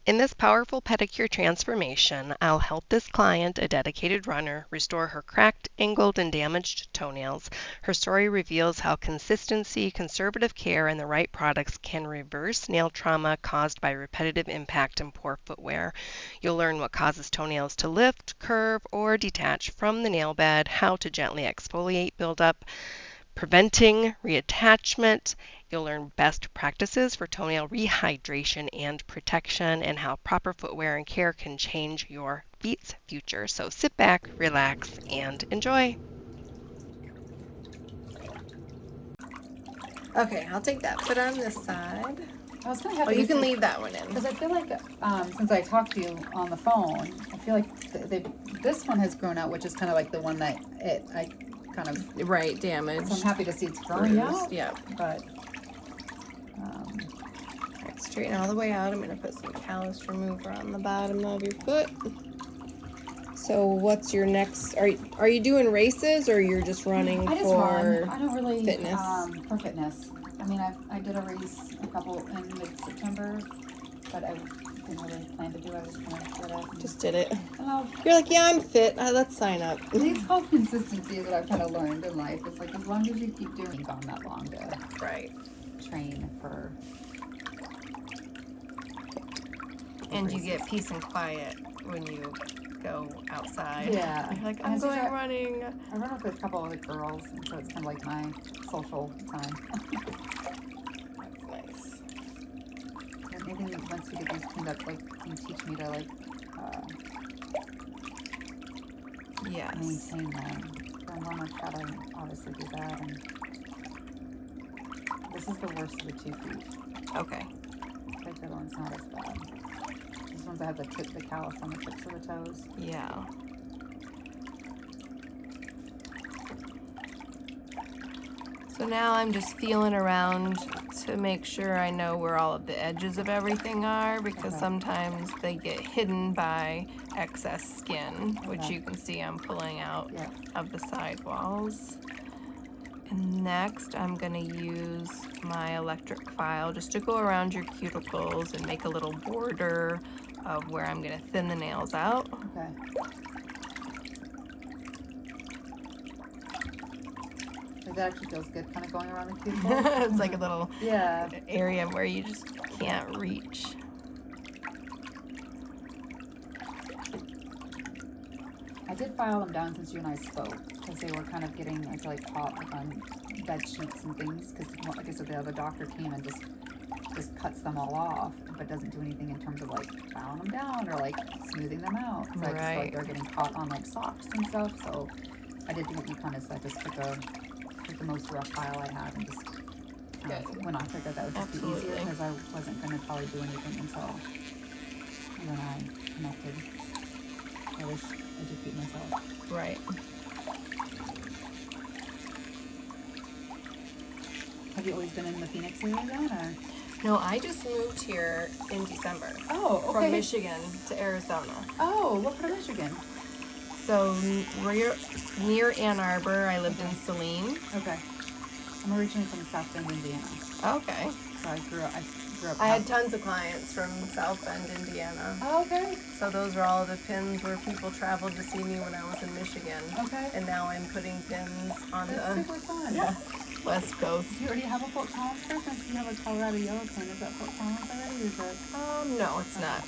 In this powerful pedicure transformation, I'll help this client, a dedicated runner, restore her cracked, angled, and damaged toenails. Her story reveals how consistency, conservative care, and the right products can reverse nail trauma caused by repetitive impact and poor footwear. You'll learn what causes toenails to lift, curve, or detach from the nail bed, how to gently exfoliate buildup, preventing reattachment. You'll learn best practices for toenail rehydration and protection, and how proper footwear and care can change your feet's future. So sit back, relax, and enjoy. Okay, I'll take that. Put on this side. I was kind of happy. Oh, you can leave that one in. Because I feel like since I talked to you on the phone, I feel like this one has grown out, which is kind of like the one that I kind of damaged. So I'm happy to see it's growing out. Yeah, but straighten all the way out. I'm going to put some callus remover on the bottom of your foot. So what's your next? Are you doing races, or you're just running I don't really fitness? For fitness. I mean, I did a race a couple in mid-September, but I didn't really plan to do it. I was kind of Just did it. Oh, You're like, yeah, I'm fit. Let's sign up. I think it's called consistency is what I've kind of learned in life. It's like as long as you keep doing, gone that long to train for. And you get peace and quiet when you go outside. Yeah. You're like, I'm going running. I run with a couple of the girls, and so it's kind of like my social time. That's nice. And maybe once we get these cleaned up, like, you teach me to, like, maintain them. So I'm going to try to obviously do that. And this is the worst of the 2 feet. Okay. Like the other one's not as bad. These ones that have the callus on the tips of the toes. Yeah. So now I'm just feeling around to make sure I know where all of the edges of everything are, because sometimes they get hidden by excess skin, which you can see I'm pulling out of the side walls. And next I'm going to use my electric file just to go around your cuticles and make a little border of where I'm going to thin the nails out. Okay. That actually feels good, kind of going around the cuticle. It's like a little area where you just can't reach. I did file them down since you and I spoke, because they were kind of getting, I feel like, caught on bed sheets and things, because like I said, the other doctor came and just cuts them all off, but doesn't do anything in terms of like filing them down or like smoothing them out. So I just feel like they're getting caught on like socks and stuff. So I did what you kind of said, just took the most rough file I had and just went on. I figured that would just be easier, because I wasn't going to probably do anything until you and I connected. I was educate myself. Right. Have you always been in the Phoenix area then, or? No, I just moved here in December. Oh, okay. From Michigan to Arizona. Oh, what part of Michigan? So we're near Ann Arbor. I lived in Saline. Okay. I'm originally from South Bend, Indiana. Okay. So I grew up. I had tons of clients from South Bend, Indiana. Oh, okay. So those are all the pins where people traveled to see me when I was in Michigan. Okay. And now I'm putting pins on That's super fun. West Coast. Do you already have a Fort Collins person? Do you have a Colorado yellow pin? Is that Fort Collins already, or is it? No, it's not.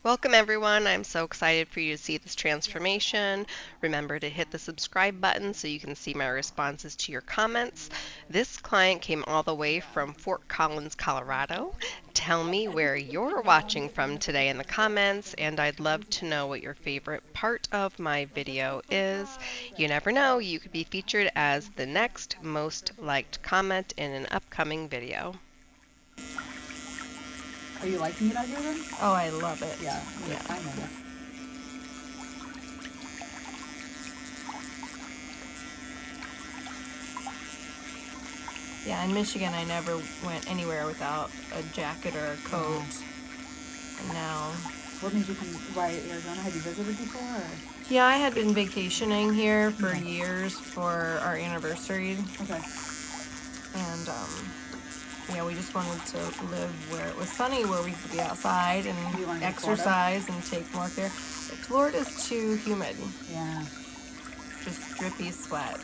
Welcome everyone. I'm so excited for you to see this transformation. Remember to hit the subscribe button so you can see my responses to your comments. This client came all the way from Fort Collins, Colorado. Tell me where you're watching from today in the comments, and I'd love to know what your favorite part of my video is. You never know, you could be featured as the next most liked comment in an upcoming video. Are you liking it out here then? Oh, I love it. Yeah. I know that. Yeah, in Michigan I never went anywhere without a jacket or a coat. And now... What made you come by Arizona? Have you visited before? Or? Yeah, I had been vacationing here for years for our anniversary. Okay. And Yeah, we just wanted to live where it was sunny, where we could be outside and You wanna go to exercise and take more care. Florida's too humid. Yeah. Just drippy sweat.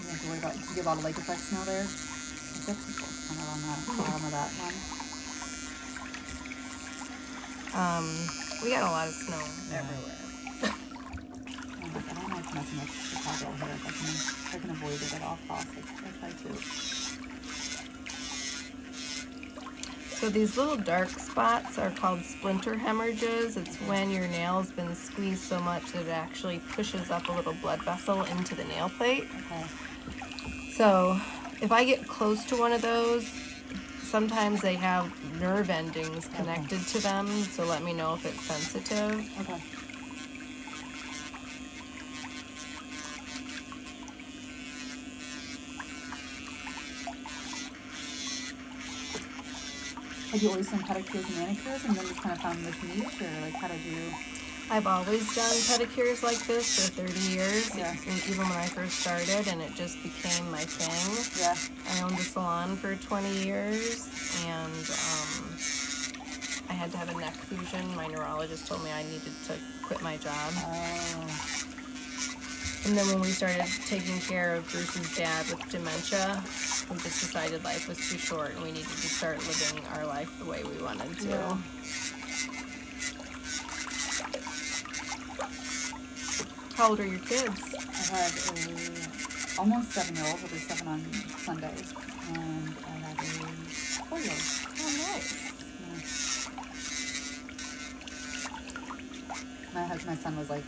You have to worry about, you get a lot of lake effect snow there. I guess it's kind of on that bottom of that one. We got a lot of snow everywhere. I don't like messing with Chicago here. If I can avoid it at all costs, I try to. So these little dark spots are called splinter hemorrhages. It's when your nail's been squeezed so much that it actually pushes up a little blood vessel into the nail plate. Okay. So if I get close to one of those, sometimes they have nerve endings connected to them, so let me know if it's sensitive. Okay. Have you always done pedicures and manicures and then just kind of found this niche, or like how did you? I've always done pedicures like this for 30 years, Yeah. even when I first started, and it just became my thing. Yeah. I owned a salon for 20 years, and I had to have a neck fusion. My neurologist told me I needed to quit my job. Oh. And then when we started taking care of Bruce's dad with dementia, we just decided life was too short and we needed to start living our life the way we wanted to. Yeah. How old are your kids? I have a almost 7-year-old. He'll be 7 on Sunday, and I have a 4-year-old. Oh, nice. Yeah. My son was like,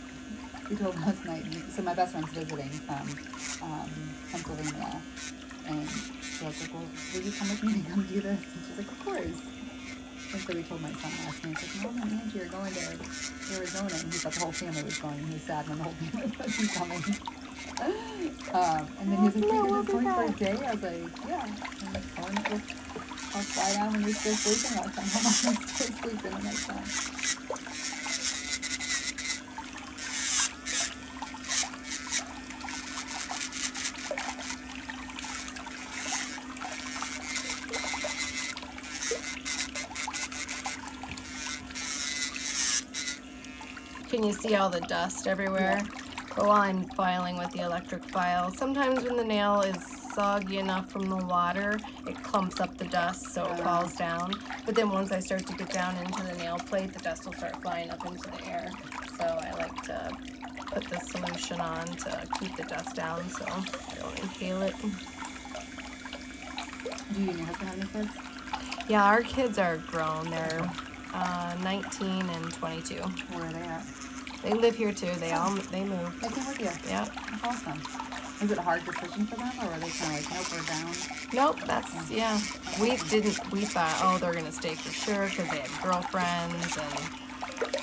we told last night. So my best friend's visiting from Pennsylvania, and so I was like, well, will you come with me and come do this? And she's like, of course. And so we told my son last night, like, Mom and Angie are going to Arizona, and he thought the whole family was going, and he was sad when the whole family wasn't coming. And then he was like, you're just going for a day? I was like, yeah. And like, I'll fly down when you're still sleeping. I'll come home when you're still sleeping the next time. Can you see all the dust everywhere? Yeah. But while I'm filing with the electric file, sometimes when the nail is soggy enough from the water, it clumps up the dust so it falls down. But then once I start to get down into the nail plate, the dust will start flying up into the air. So I like to put this solution on to keep the dust down so I don't inhale it. Do you and your husband have any kids? Yeah, our kids are grown. They're 19 and 22. Where are they at? They live here too. They move. They came with you? Yeah. That's awesome. Is it a hard decision for them, or are they kind of like, nope, we're down? Nope, we thought, oh, they're going to stay for sure because they had girlfriends,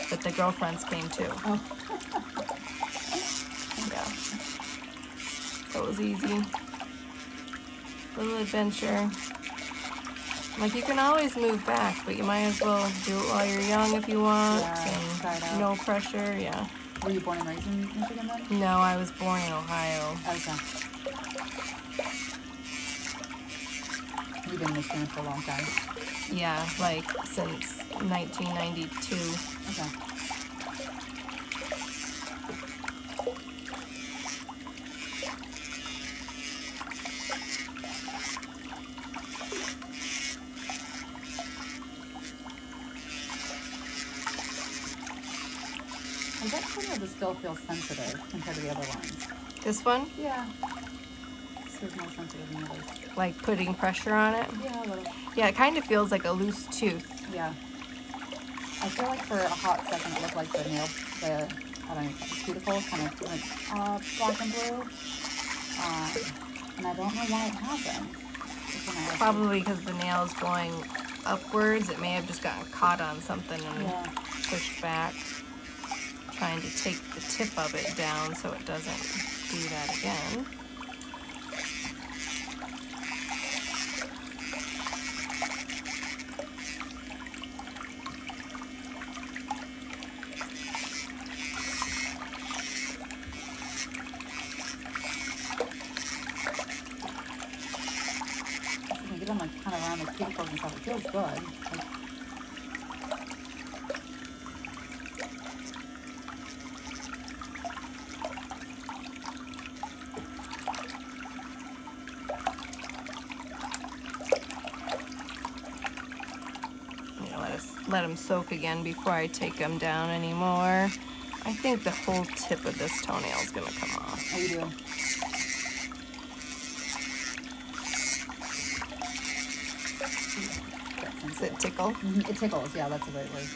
but the girlfriends came too. Oh. Yeah. So it was easy. Little adventure. Like, you can always move back, but you might as well do it while you're young if you want. Yeah, try it out. No pressure, yeah. Were you born and raised in Michigan then? No, I was born in Ohio. Okay. You've been in Michigan for a long time. Yeah, like since 1992. Okay. Well, that toenail just still feels sensitive compared to the other ones. This one? Yeah. This feels more sensitive than the others. Like putting pressure on it? Yeah, a little. Yeah, it kind of feels like a loose tooth. Yeah. I feel like for a hot second it looked like the nail, I don't know, cuticle kind of went black and blue. And I don't know why it happened. Probably because the nail is going upwards. It may have just gotten caught on something and pushed back. Trying to take the tip of it down so it doesn't do that again. around the cuticles and stuff, it feels good. Like, let them soak again before I take them down anymore. I think the whole tip of this toenail is gonna come off. oh, you do? Does it tickle? Mm-hmm. It tickles, yeah, that's the right word.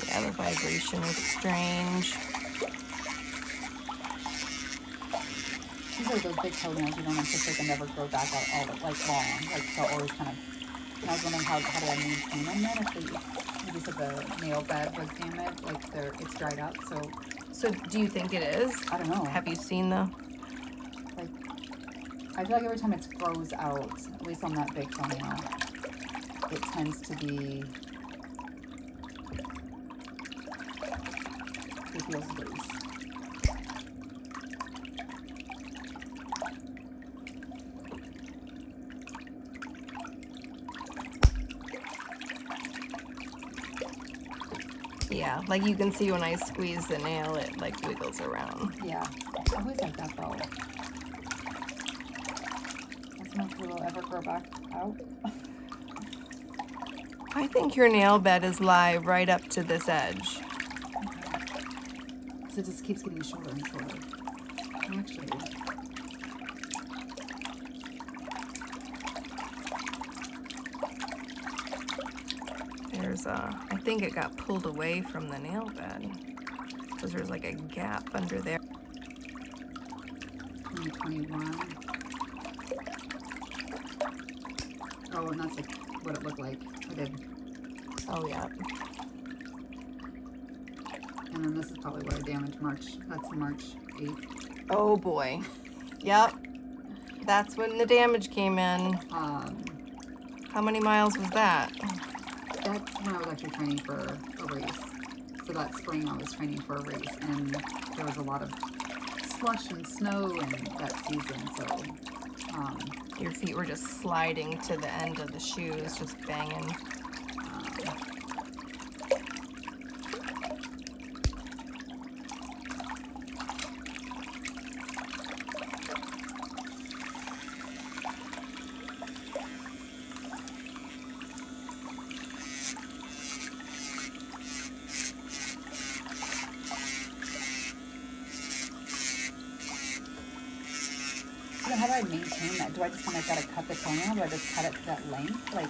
Yeah, the vibration is strange. These are those big toenails you don't anticipate them ever grow back out all the, like long. Like they'll always kind of. And I was wondering how do I maintain them then if maybe said the nail bed was damaged, like it's dried up. So do you think it is? I don't know. Have you seen the? Like, I feel like every time it grows out, at least on that big toenail, it tends to be. It feels loose. Yeah, like you can see when I squeeze the nail, it like wiggles around. Yeah, I always like that though. That's not sure it'll ever grow back out. I think your nail bed is live right up to this edge. So it just keeps getting shorter and shorter. Actually, There's I think it got pulled away from the nail bed because there's like a gap under there. 2021. Oh, and that's like what it looked like. I did. Oh yeah. And then this is probably what I damaged March. That's March 8th. Oh boy. Yep. That's when the damage came in. How many miles was that? That's when I was actually training for a race. So that spring I was training for a race, and there was a lot of slush and snow in that season. So your feet were just sliding to the end of the shoes, just banging. So how do I maintain that? Do I just kind of gotta cut the toenail? Do I just cut it to that length? Like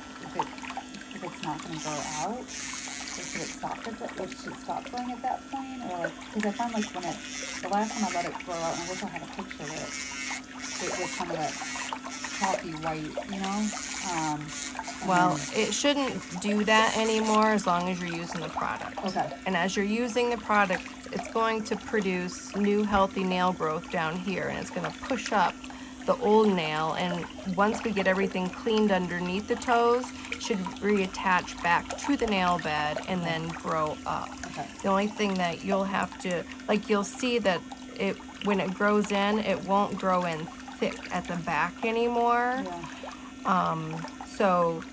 if it's not gonna grow out, or should it stop growing at that point? Or because I find like when the last time I let it grow out, and I wish I had a picture of it, it was kind of that chalky white, you know. Well, it shouldn't do that anymore as long as you're using the product. Okay. And as you're using the product, it's going to produce new healthy nail growth down here, and it's going to push up the old nail, and once we get everything cleaned underneath the toes, it should reattach back to the nail bed and then grow up. Okay. The only thing that you'll have to, like you'll see that when it grows in, it won't grow in thick at the back anymore. Yeah. So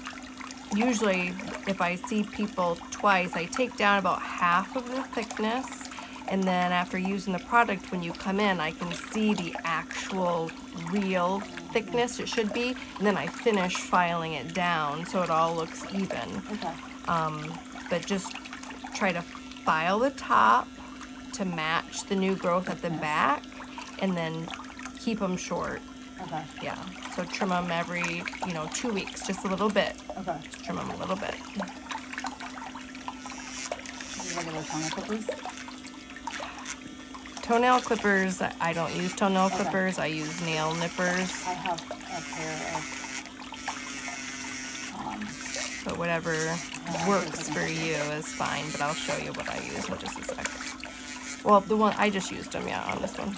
usually if I see people twice, I take down about half of the thickness, and then after using the product, when you come in, I can see the actual real thickness it should be, and then I finish filing it down so it all looks even. Okay. But just try to file the top to match the new growth at the back, and then keep them short. Okay. Yeah, so trim them every, 2 weeks, just a little bit. Okay. Just trim them a little bit. Regular toenail clippers? Toenail clippers, I don't use toenail clippers, I use nail nippers. I have a pair of, But whatever works for you is fine, but I'll show you what I use in just a second. Well, the one, I just used them, yeah, on this one.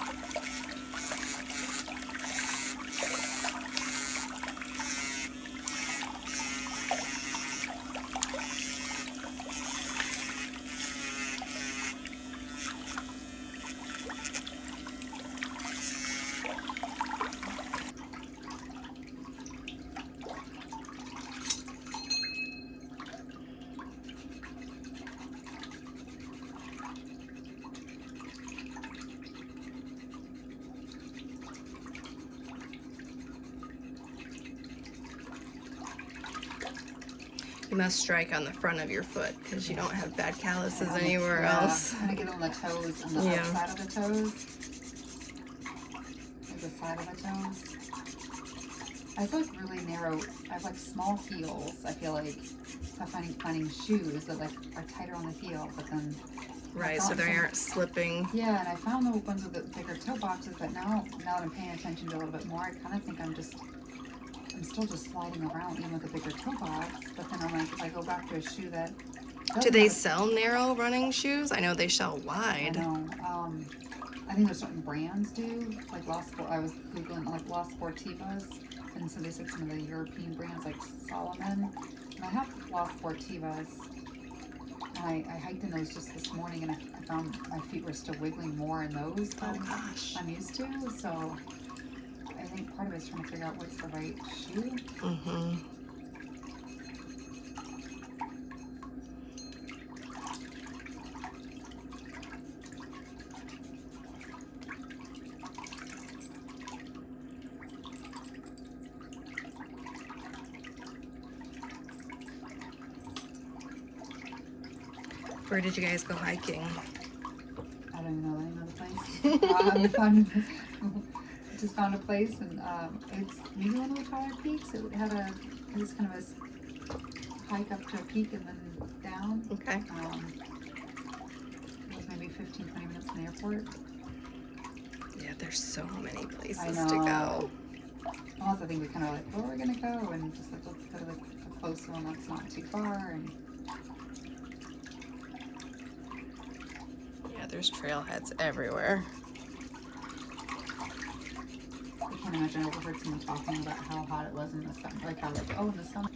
You must strike on the front of your foot because you don't have bad calluses And anywhere else. I'm gonna get on the toes, on the outside of the toes, like the side of the toes. I have like really narrow. I have like small heels. I feel like so finding shoes that like are tighter on the heel, but then Right, so they aren't slipping. Yeah, and I found the ones with the bigger toe boxes, but now that I'm paying attention to it a little bit more, I kind of think I'm still just sliding around even with a bigger toe box. But then I'm like, if I go back to a shoe that do they sell narrow running shoes? I know they sell wide. I know. I think there's certain brands do, like I was googling like La Sportivas, and so they said some of the European brands like Solomon. And I have La Sportivas, and I hiked in those just this morning, and I found my feet were still wiggling more in those than I'm used to. So I think part of it is trying to figure out what's the right shoe. Mm-hmm. Where did you guys go hiking? I don't even know the name of the place. Just found a place, and it's maybe one of the taller peaks. It was kind of a hike up to a peak and then down. Okay. It was maybe 15-20 minutes from the airport. Yeah, there's so many places I know. to go. Well, I think we kind of like, where are we gonna go? And just like, let's go to a close one that's not too far. And yeah, there's trailheads everywhere. I can't imagine. I overheard someone talking about how hot it was in the summer. Like how in the summer.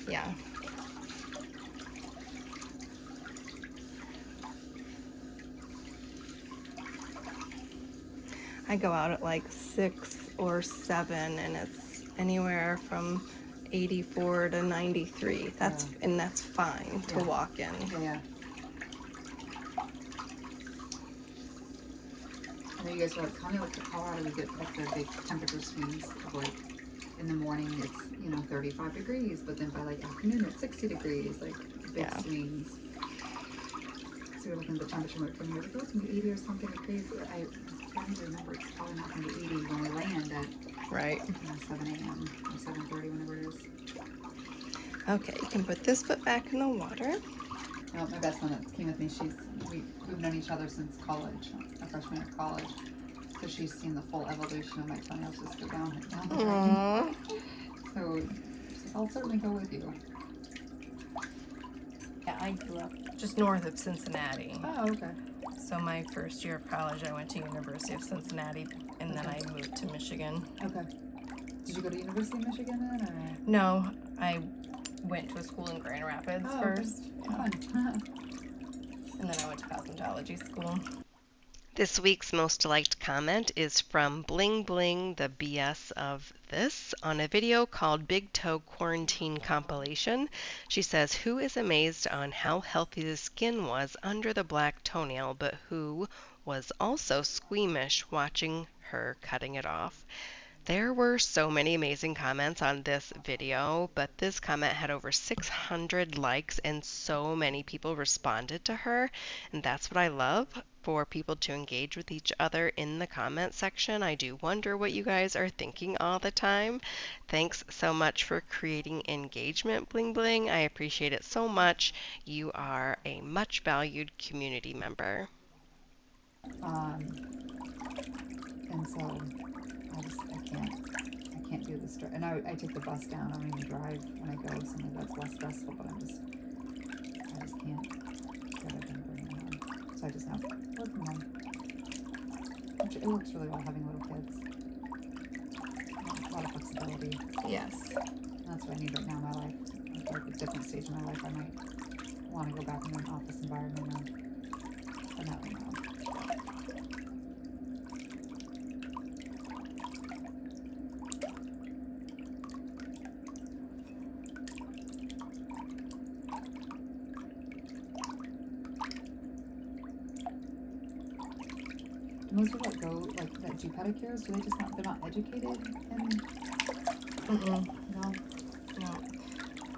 Yeah. I go out at like 6 or 7, and it's anywhere from 84 to 93. And that's fine to walk in. Yeah. I know you guys were like, tell me what Colorado we get like the big temperature swings of like in the morning it's 35 degrees, but then by like afternoon it's 60 degrees, like big swings. So we're looking at the temperature from here. It goes to 80 or something degrees. I trying to remember it's probably not going to be 80 when we land at 7 a.m. or 7:30, whenever it is. Okay, you can put this foot back in the water. No, my best friend that came with me, we've known each other since college, a freshman at college. So she's seen the full evolution of my toenails just go down the drain. So she's like, I'll certainly go with you. Yeah, I grew up just north of Cincinnati. Oh, okay. So my first year of college, I went to University of Cincinnati, and then I moved to Michigan. Okay. Did you go to University of Michigan then, or? No, I went to a school in Grand Rapids first. Okay. Fun. And then I went to cosmetology school. This week's most liked comment is from Bling Bling, the BS of this, on a video called Big Toe Quarantine Compilation. She says, who is amazed on how healthy the skin was under the black toenail, but who was also squeamish watching her cutting it off? There were so many amazing comments on this video, but this comment had over 600 likes and so many people responded to her, and that's what I love, for people to engage with each other in the comment section. I do wonder what you guys are thinking all the time. Thanks so much for creating engagement, Bling Bling. I appreciate it so much. You are a much valued community member. And so I can't do this. And I take the bus down. I don't even drive when I go. So maybe that's less stressful, but I just can't get it and bring it home. So I just have to work from home. Which it works really well having little kids. A lot of flexibility. Yes. That's what I need right now in my life. At like a different stage in my life, I might want to go back into an office environment, but not right now. Most people that go, like, that do pedicures, they're not educated in? No.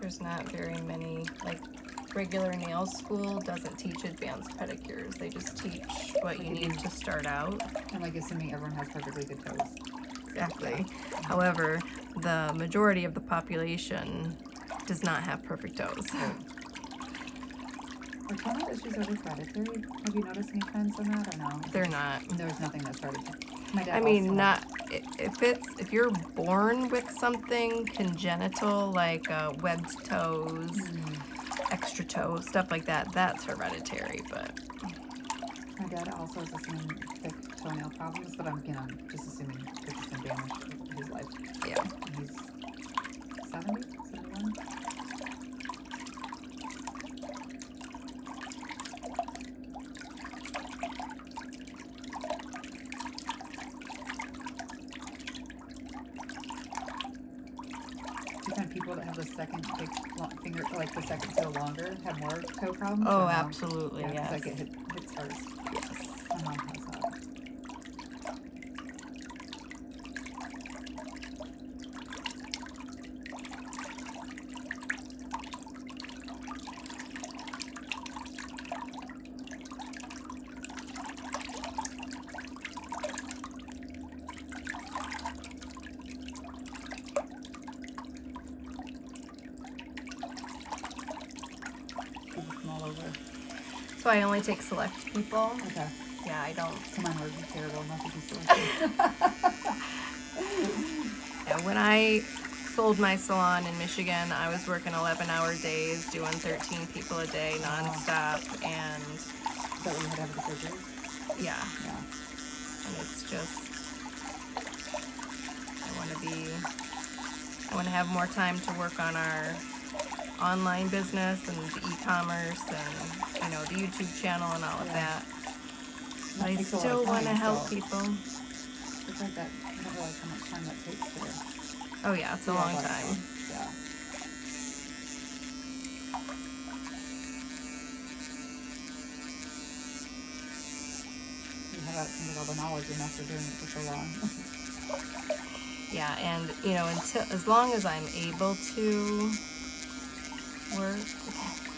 There's not very many, like regular nail school doesn't teach advanced pedicures. They just teach what you need to start out. And like assuming everyone has perfectly good toes. Exactly. However, the majority of the population does not have perfect toes. Are toenail issues always hereditary? Have you noticed any trends in that or no? They're not. There's nothing that's hereditary. My dad I mean, also not if you're born with something congenital like webbed toes, extra toes, stuff like that, that's hereditary. But my dad also has the same thick toenail problems, but I'm just assuming because it's been damaged over his life. yeah. And he's 70, 71. Do you find people that have the second big finger, like the second toe longer, have more toe problems? Oh, or no? absolutely, Yeah, yes. because I get hit scars. Yes. My mom has that. All over. So I only take select people. Okay. Yeah, I don't. So mine would be terrible not to be selected. Yeah, when I sold my salon in Michigan, I was working 11-hour days, doing 13 people a day nonstop, and Is that what you had to have the surgery? yeah, Yeah. and it's just I want to have more time to work on our online business and the e-commerce and the YouTube channel and all of that. But I Takes a lot still of want to time, help so people. it's like that. I don't realize how much time that takes to Oh yeah, it's a do all long that time. stuff. Yeah. You have all the knowledge enough for doing it for so long. Yeah, and until as long as I'm able to work,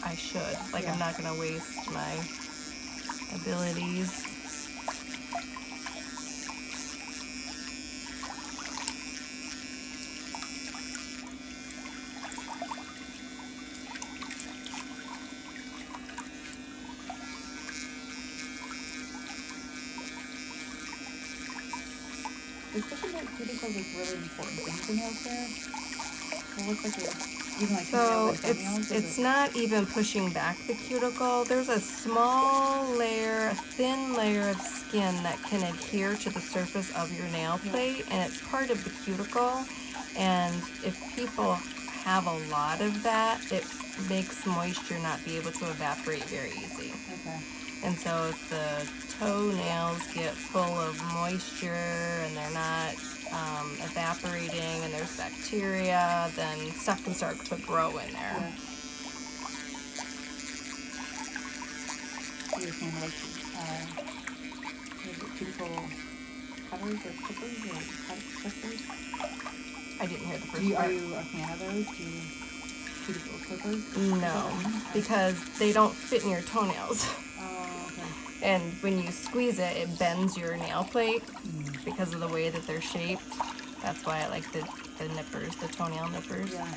I should. Like Yeah. I'm not gonna waste my abilities. Especially that cuticles is really important thing for nail care. It looks like even like So toenails and toenails. it's not even pushing back the cuticle. There's a small layer, a thin layer of skin that can adhere to the surface of your nail plate, and it's part of the cuticle. And if people have a lot of that, it makes moisture not be able to evaporate very easy. Okay. And so if the toenails get full of moisture and they're not evaporating and there's bacteria, then stuff can start to grow in there. Yeah. You're saying like is it cuticle cutters or clippers or clippers? I didn't hear the first Are part. you a fan of those? Do you cuticle clippers? No, because they don't fit in your toenails. Oh, okay. And when you squeeze it, it bends your nail plate because of the way that they're shaped. That's why I like the nippers, the toenail nippers. Yeah.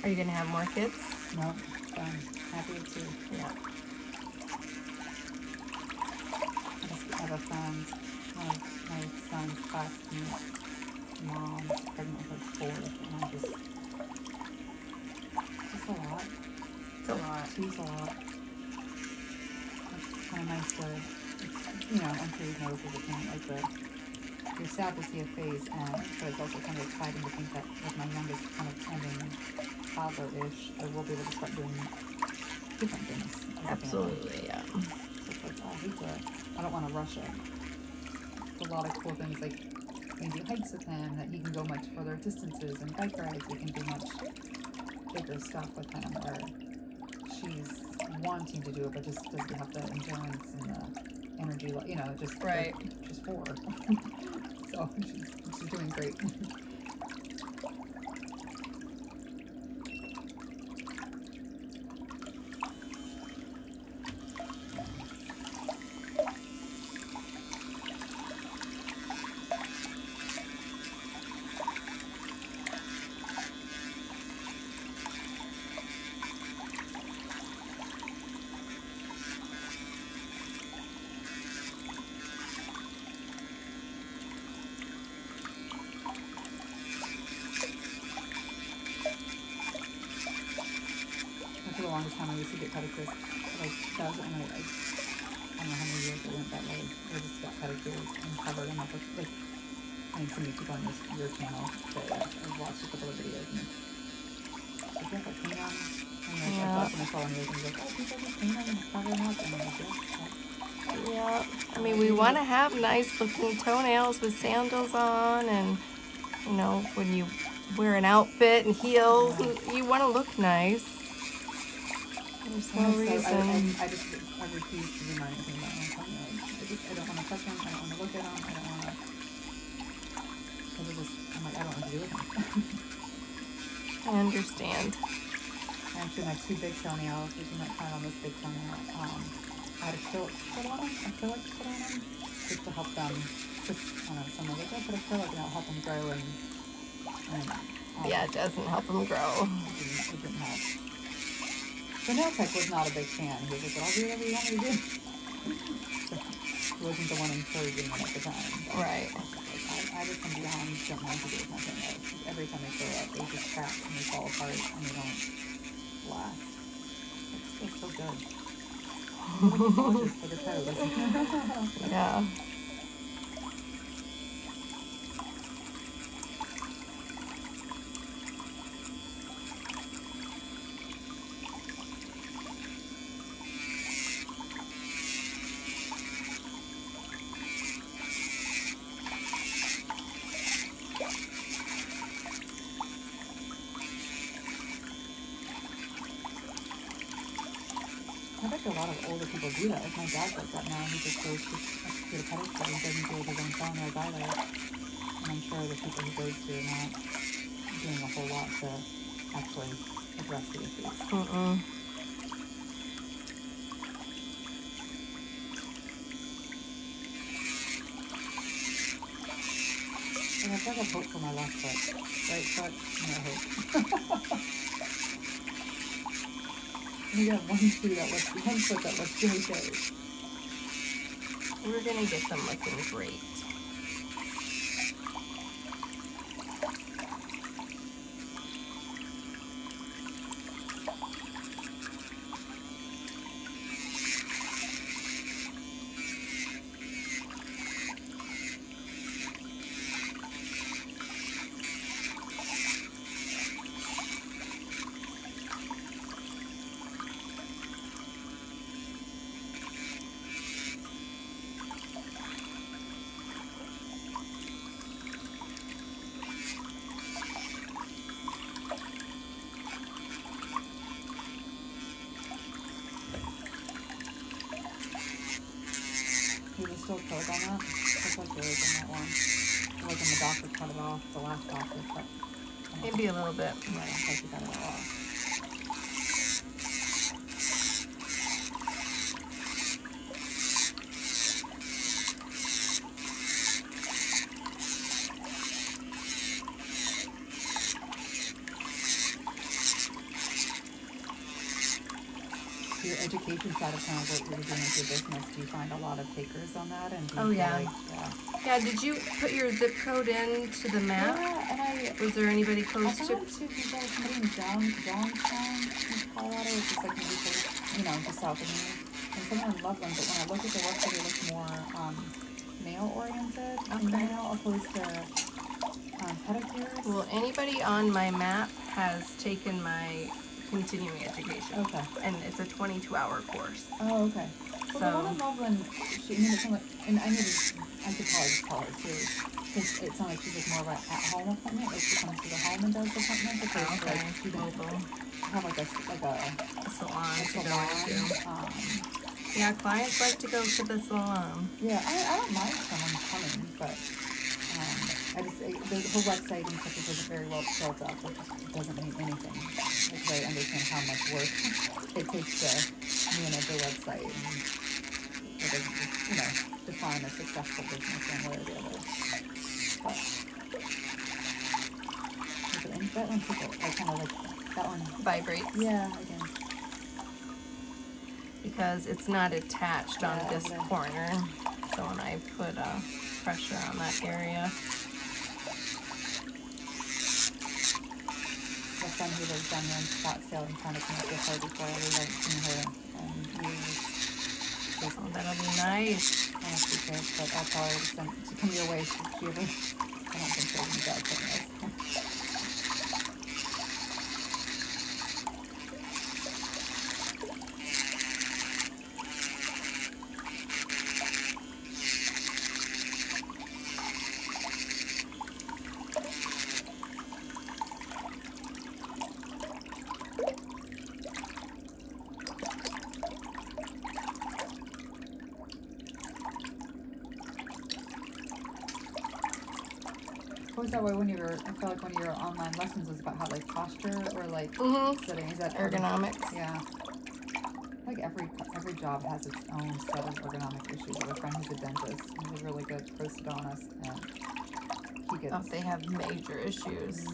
Are you going to have more kids? No, I'm happy to. Yeah. I just have a friend, my son's classmate, mom, pregnant with her fourth, and I'm just, it's a lot. It's a lot. Two's a lot. It's kind of nice to, I'm sure you've noticed as a parent, like you're sad to see a phase end, but it's also kind of exciting to think that with my youngest kind of ending toddler-ish, I will be able to start doing different things. Absolutely, yeah. So it's like, I don't want to rush it. There's a lot of cool things, like we can do hikes with him, that he can go much further distances, and bike rides, we can do much bigger stuff with him, where she's wanting to do it, but just doesn't have the endurance and the energy, just Right. She's 4. So she's doing great. For the longest time, I used to get pedicures, like, that was, and I don't know how many years I went that way. I just got pedicures and covered them up with, like, I think so many people on your channel say, I've watched a couple of videos, and it's, you have a paint on? And like, I thought when I saw one of those things, like, oh, people just paint on and cover them up, and I'm like, yeah. I mean, we want to have nice looking toenails with sandals on, and, you know, when you wear an outfit and heels, you want to look nice. There's no reason. I refuse to do my anything about my own toenails. I don't want to touch them. I don't want to look at them. I don't want to. I'm like, I don't know what to do with them. I understand. Actually, my 2 big toenails, as you might find on this big toenail, I had acrylic put on them, just to help them. Just, I don't know, someone like, put acrylic and it'll help them grow and yeah, it doesn't help them grow. It didn't help. The nail tech was not a big fan. He was like, I'll do whatever you want me to do. So he wasn't the one encouraging them at the time. But right. I just come beyond, don't know what to do with my toenails. Every time they grow up, they just crack and they fall apart and they don't last. It's so good. Massages for the toes. Yeah. I bet a lot of older people do that. Like my dad does that now. He just goes to get a pedicure. He doesn't do his own toenails either. And I'm sure the people he goes to are not doing a whole lot to actually address the issues. And I've got a hope for my left foot. Right foot, no hope. We got one foot that looks really good. We're gonna get them looking great. Is there still code on that? Looks like there is on that one. Like when the doctor cut it off, the last doctor cut. Maybe a little bit. Right, I think he got it all off. Your education side of kind of what you're doing with your business, do you find a lot of takers on that? And do you feel like, Yeah, did you put your zip code into the map? Yeah, and was there anybody I close to? found 2 people, somebody in Johnstown, Colorado, which is like maybe just south of me, and someone in Loveland, but when I look at the website, it looks more male-oriented, male opposed to pedicures. Well, anybody on my map has taken my continuing education. Okay. And it's a 22-hour course. Oh, okay. Well, the one So, in Loveland, she, I mean, it sounded like, and I could probably just call her too, because it sounded like she's like more of an at-home appointment, like she comes to the home and does the appointment, but there's okay, like, she didn't mobile, have like a salon to go salon. into. Yeah, clients like to go to the salon. Yeah, I don't mind someone coming, but I just, the whole website and stuff isn't very well built up, which doesn't mean anything. Like, they understand how much work it takes to manage a website, and it doesn't, define a successful business one way or the other. But, and that one people, I kind of like, that one Vibrates. Yeah, again. Because it's not attached on Yeah, this yeah. corner. So when I put pressure on that area. My friend who lives down there in Scottsdale, I'm trying to connect with her before I haven't seen her in years. Oh, that'll be nice. I don't know if she could, but I'll probably send to come your way if she ever. I don't think so. You guys something else. What was that way when you were, I felt like one of your online lessons was about how like posture or like sitting, is that Ergonomics. Yeah. Like every job has its own set of ergonomic issues. I have a friend who's a dentist, he's a really good prosthodontist, and he gets... Oh, they have major issues.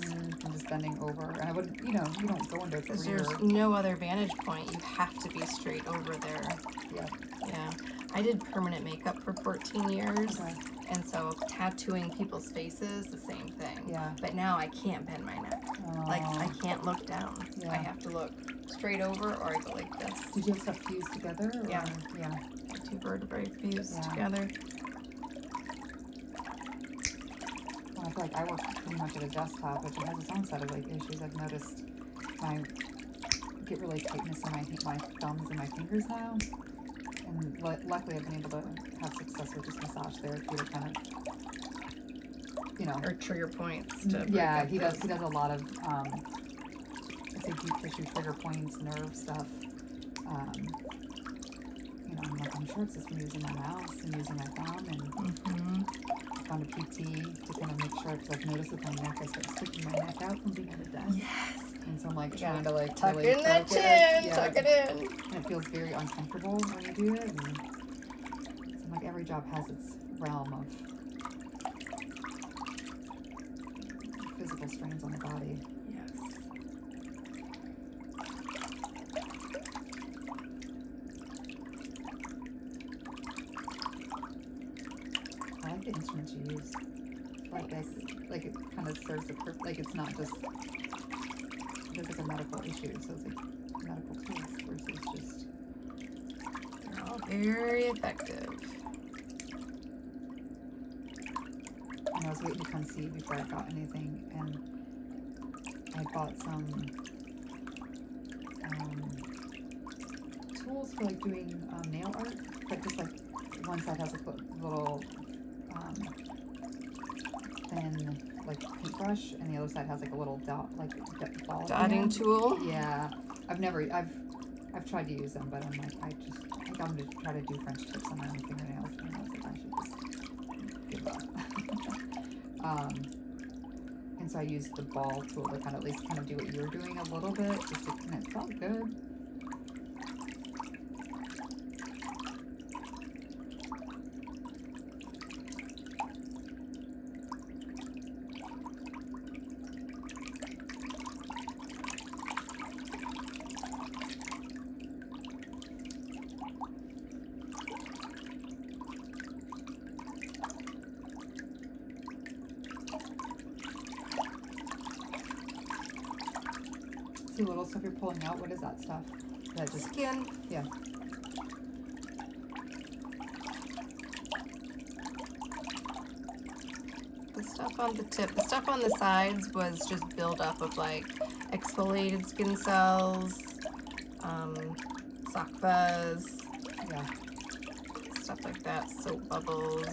From just bending over, and I wouldn't, you don't go into a Because career. there's no other vantage point. You have to be straight over there. Yeah. Yeah. I did permanent makeup for 14 years. Okay. And so tattooing people's faces, the same thing. Yeah. But now I can't bend my neck. Like, I can't look down. Yeah. I have to look straight over, or I go like this. Did you have stuff fused together? Or? Yeah. Yeah. The two vertebrae fused together. Well, I feel like I work pretty much at a desktop, which has its own set of like issues. I've noticed I get really tightness in my thumbs and my fingers now. And luckily I've been able to have success with this massage therapy to kind of, Or trigger points. To yeah, he does a lot of, I'd say deep tissue trigger points, nerve stuff. I'm sure it's just from using my mouse and using my thumb, and I found a PT to kind of make sure, because I've noticed with my neck, I start sticking my neck out from being at a desk. Yes. And so I'm like trying to like tuck really in that focus. chin, Yeah, tuck it in. and it feels very uncomfortable when you do it. And so I'm like, every job has its realm of physical strains on the body. Yes. I like the instruments you use. Like it kind of serves the purpose. Like it's not just because it's a medical issue, so it's like medical tools versus just. They're all very effective. And I was waiting to come see you before I got anything, and I bought some tools for like doing nail art, but just like one side has a little thin like paintbrush, and the other side has like a little ball Dotting tool. Yeah, I've tried to use them, but I'm like, I think I'm gonna try to do French tips on my own fingernails, and I was like, I should just give up. And so I used the ball tool to kind of at least kind of do what you were doing a little bit, just to, and it felt good. See little stuff you're pulling out. What is that stuff? That just Skin. Yeah. The the stuff on the tip. The stuff on the sides was just buildup of like exfoliated skin cells, sock fuzz, Yeah. stuff like that, soap bubbles.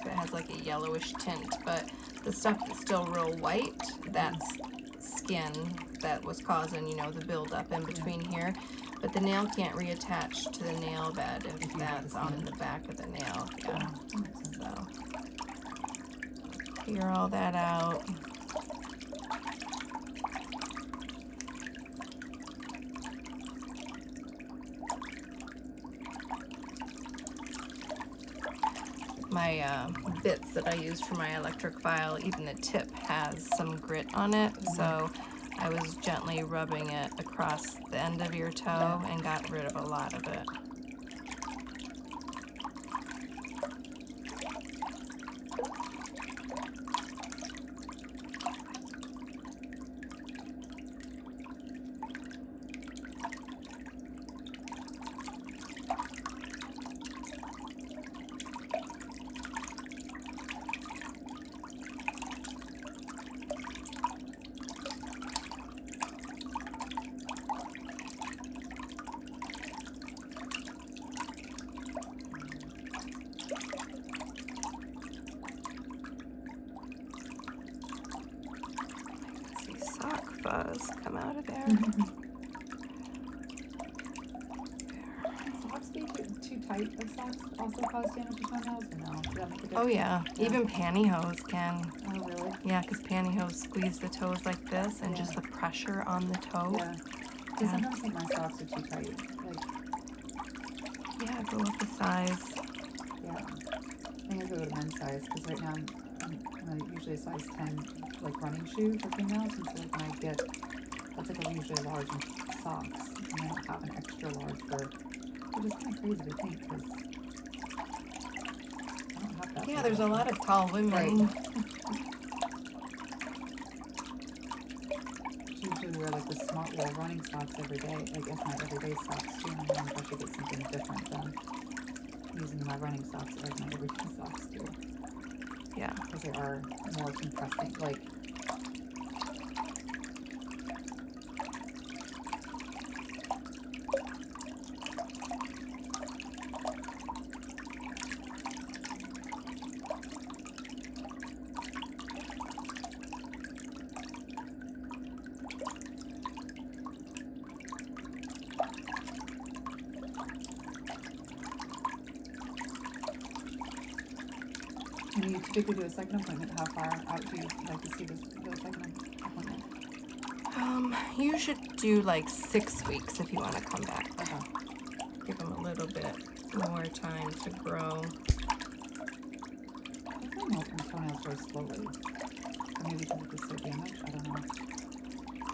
It has like a yellowish tint, but the stuff that's still real white, that's skin that was causing, you know, the buildup in between here. But the nail can't reattach to the nail bed if that's on the back of the nail. Yeah. So clear all that out. My bits that I used for my electric file, even the tip has some grit on it, so I was gently rubbing it across the end of your toe and got rid of a lot of it. Fuzz come out of there. Socks being too tight of socks also cause damage to toenails? Or no? Does that make a difference? Oh yeah, even pantyhose can. Oh really? Yeah, because pantyhose squeeze the toes like this, and just the pressure on the toe. Yeah. Because sometimes I think my socks are too tight. Like, yeah, go up a size. yeah. I think I go to men's size because right now I'm usually a size 10 like running shoe for females, and so like when I get, that's like usually a large in socks, and I don't have an extra large for, which is kind of crazy to think because I don't have that. Yeah, there's a lot of tall women. Right. Usually wear like the smart wool running socks every day, like if not everyday socks too, and I should get something different than using my running socks as my everyday socks too. Yeah. Because they are more compressing, like. When you typically do a second appointment, how far out do you like to see the second appointment? You should do like 6 weeks if you want to come back. Okay. Give them a little bit more time to grow. I don't know if my toenails grow slowly. Or maybe because it's so damaged, I don't know.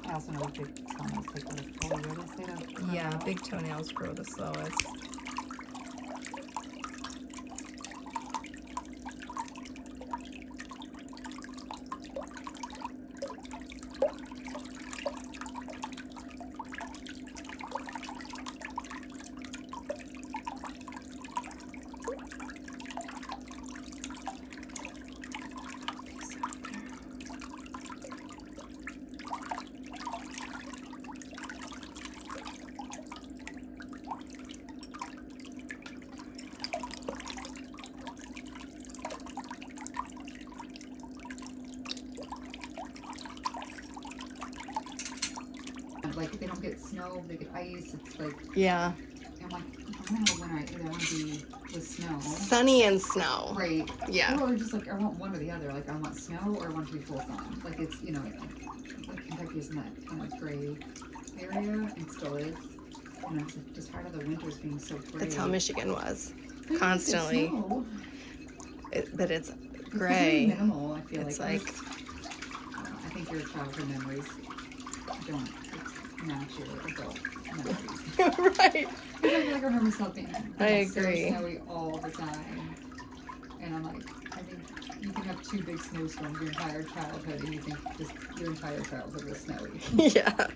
I also know big toenails take like a full year, they say, to grow Yeah, out. big toenails grow the slowest. Like if they don't get snow, if they get ice, it's like, Yeah. I'm like, if I'm gonna have a winter, either I want to be with snow. Sunny and snow. Right. Yeah. Or just like, I want one or the other. Like I want snow or I want to be full sun. Like it's, you know, like Kentucky's in that kind of gray area and still is. And it's just tired of the winters being so gray. That's how Michigan was. But Constantly. it's snow. But it's It's gray. very minimal, I feel It's like. like I think your childhood memories don't match your adult memories. right. I feel like I remember something. I It's agree. so snowy all the time. And I'm like, I think you can have 2 big snowstorms your entire childhood and you think just your entire childhood was snowy. Yeah.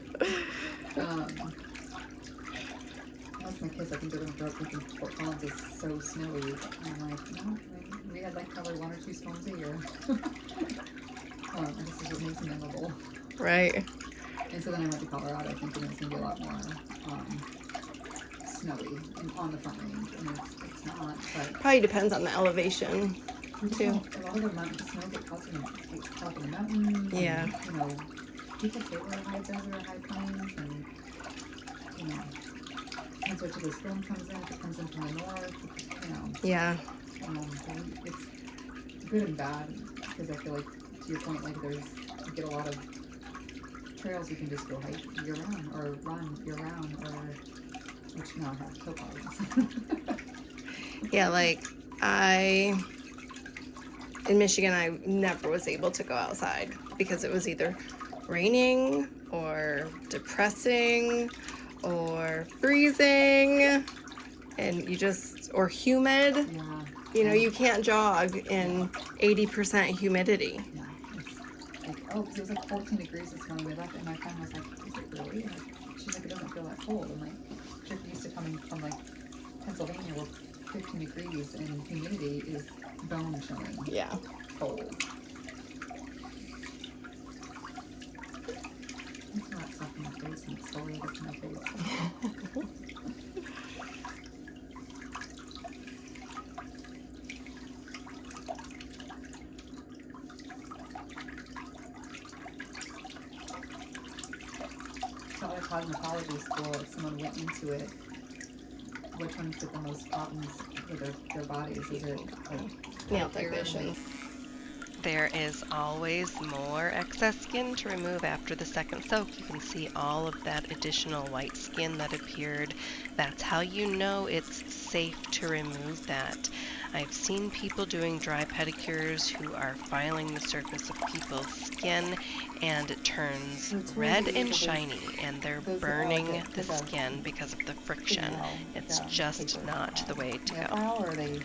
Most of my kids, I think they're going to grow up thinking Fort Collins is so snowy. And I'm like, no, we had like probably 1 or 2 storms a year. And this is what makes them memorable. Right. And so then I went to Colorado thinking it was going to be a lot more snowy on the front range, and it's not. But Probably depends on the elevation, too. A lot of the mountain snow gets caught in the mountains. Yeah. And, you know, people say we're high desert or high plains, and you know, and so if the storm comes in, if it comes in from the north, you know. Yeah. It's good and bad, because I feel like, to your point, like you get a lot of trails you can just go hike year round or run year round, or which now have toe problems. Yeah, like in Michigan, I never was able to go outside because it was either raining or depressing or freezing, and or humid. Yeah. You know, you can't jog in 80% humidity. Yeah, it's like, oh, because it was like 14 degrees this morning. We left it, and my friend was like, is it really? And she's like, it doesn't feel that cold. I'm like, you're used to coming from like Pennsylvania where 15 degrees and humidity is bone chilling. Yeah. Cold. It's not stuck in my face and it's slowly up to my face. So at a cosmetology school, if someone went into it, which ones get the most problems with their bodies? Is it like Nail technicians. There is always more excess skin to remove after the second soak. You can see all of that additional white skin that appeared. That's how you know it's safe to remove that. I've seen people doing dry pedicures who are filing the surface of people's skin, and it turns red and shiny, and they're burning the skin because of the friction. It's just not the way to go. Or are they?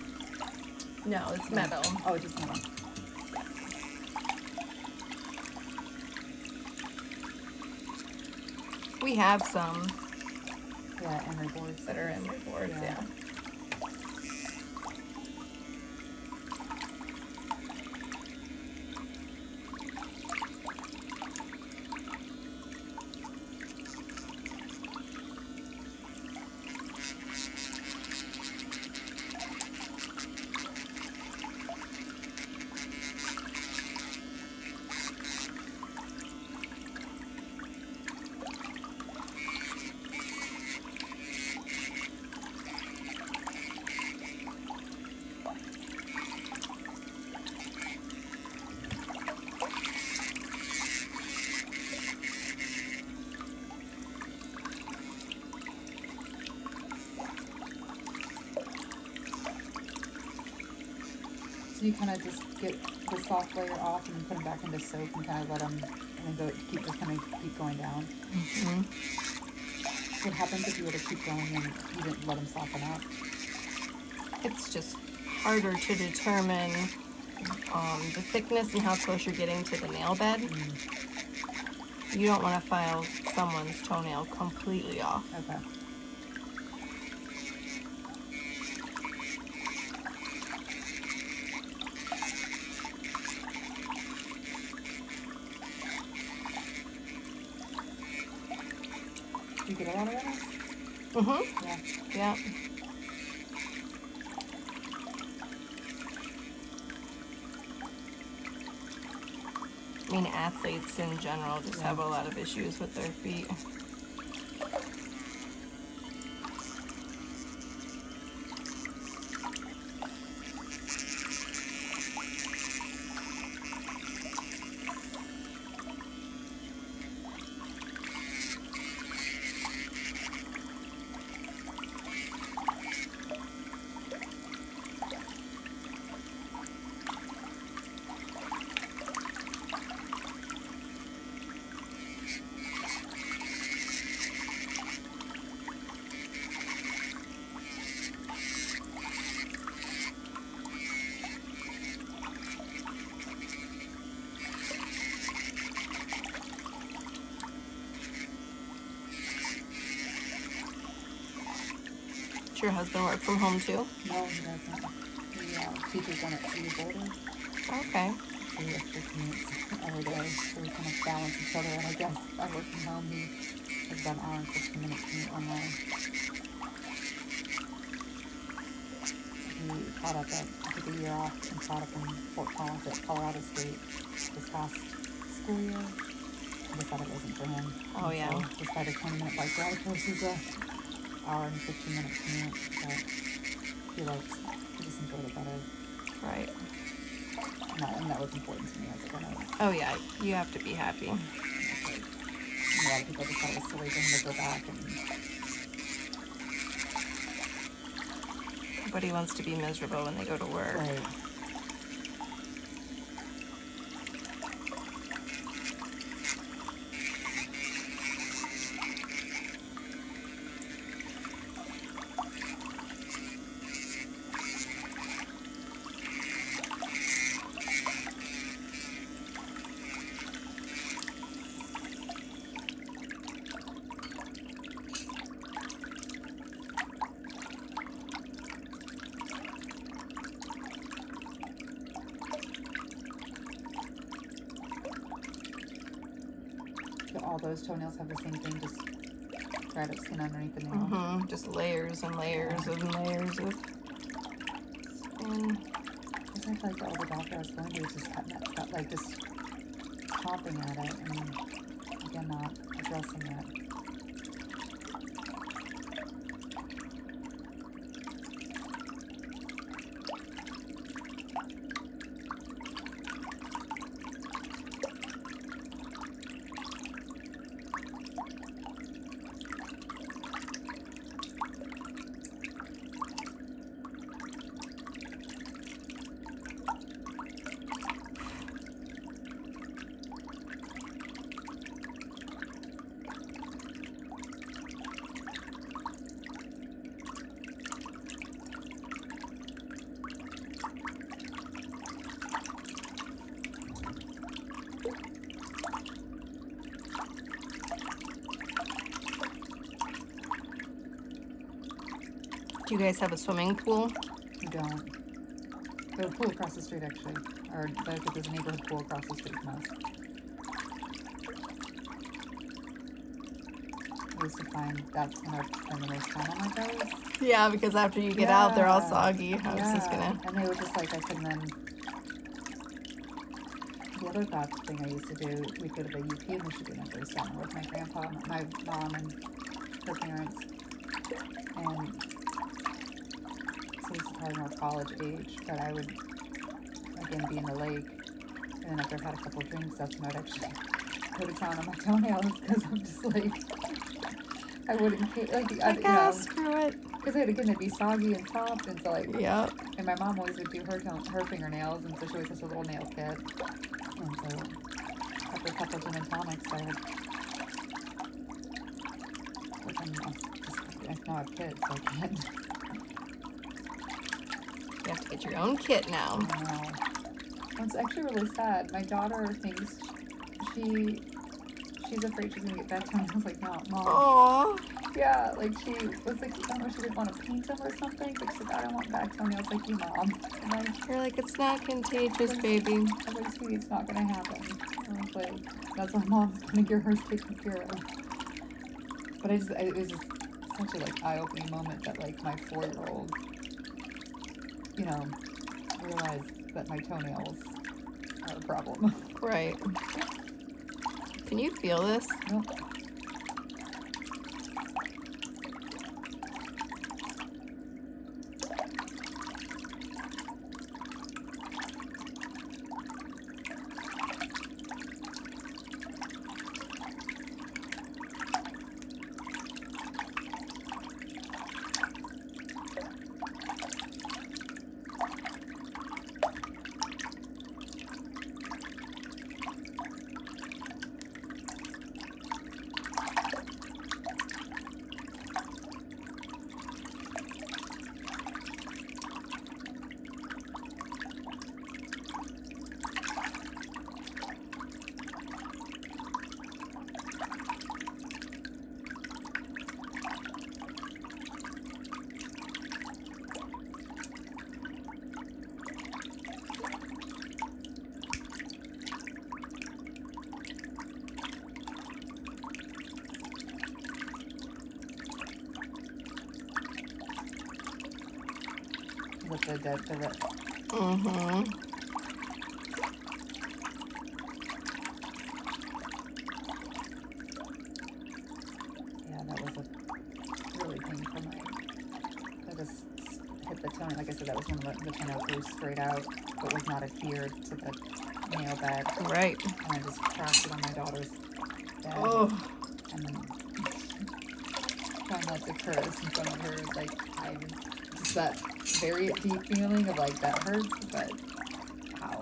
No, it's metal. Oh, just metal. We have some Emery boards that are Emery boards, yeah. So you kind of just get the soft layer off and then put them back into soap and kind of let them, and then keep going down. Mm-hmm. What happens if you were to keep going and you didn't let them soften up? It's just harder to determine the thickness and how close you're getting to the nail bed. Mm. You don't want to file someone's toenail completely off. Okay. You get a lot of that? Mm-hmm. Yeah. Yeah. I mean, athletes in general just have a lot of issues with their feet. Does your husband work from home too? No, he doesn't. teaches one at City Boulder. Okay. So he actually commutes every day, so we kind of balance each other. And I guess I work from home. He has about an hour and 15-minute commute one way. He taught up at, took a year off and taught up in Fort Collins at Colorado State this past school year. I decided it wasn't for him. Oh, And yeah. So despite a 20-minute bike ride versus a hour and 15-minute commute, but he just enjoyed it better. Right. And that was important to me as a kind of, Oh, yeah. You have to be happy. like, a lot of people just thought it was silly for him to go back and Nobody wants to be miserable when they go to work. right. All those toenails have the same thing, just dried up skin underneath the nail. Mm-hmm. Just layers and layers and layers of skin. I feel like the older doctor I was going to was just cutting that stuff, like just chomping at it and again not addressing it. Do you guys have a swimming pool? We don't. There's a pool across the street actually, or there's a neighborhood pool across the street from us. I used to find that's when I spend the most time on my toes. Yeah, because after you get out, they're all soggy. I was Yeah, just gonna. and they were just like I couldn't then. The other bad thing I used to do, we'd go to the UP in Michigan every summer with my grandpa, my mom, and her parents, and so this is probably more college age, but I would again be in the lake, and then after I've had a couple of drinks, that's when I'd actually put a ton on my toenails because I'm just like I wouldn't Screw it. because they'd be soggy and soft, and so like Yep. and my mom always would do her fingernails, and so she always has a little nail kit, and so after a couple of gin and tonics, I would I now have kids, so I can't. You have to get your own kit now. I know. It's actually really sad. My daughter thinks she's afraid she's gonna get back to me. I was like, no, Mom. Aww. Yeah, like she was like, I don't know if she didn't want to paint them or something, but she's like, I don't want back toenails like you, Mom. And You're like, it's not contagious, baby. I was like, sweetie, it's not gonna happen. I was like, that's why Mom's gonna get hers taken care of. But it was just such a like eye-opening moment that like my 4-year-old, you know, realized that my toenails are a problem. Right. Can you feel this? Nope. with the Mm-hmm. Yeah, that was a really painful night. I just hit the toenail. Like I said, that was when the toenail grew straight out, but was not adhered to the nail bed. Right. And I just cracked it on my daughter's bed. Oh. And trying not to curse in front of her. Like, I just that very deep feeling of like, that hurts, but how?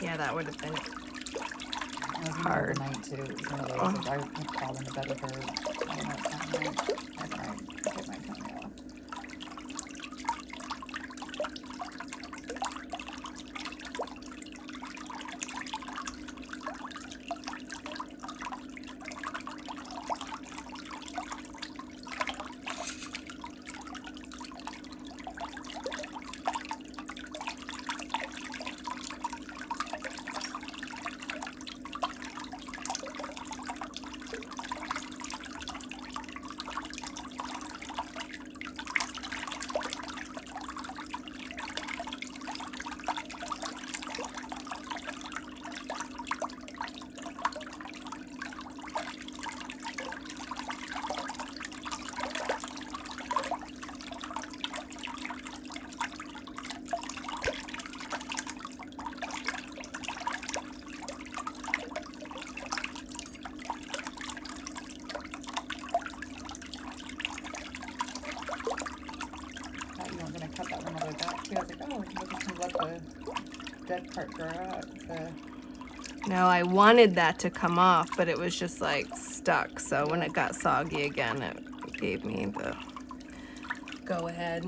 Yeah, that would have been It was hard. the night too. It was one of those. I had crawled into bed with her. I don't know what time of night, and I hit my toenail. Cut that one all the way back too. I was like, oh, we're just gonna let the dead part grow out. No, I wanted that to come off, but it was just like stuck. So when it got soggy again, it gave me the go ahead.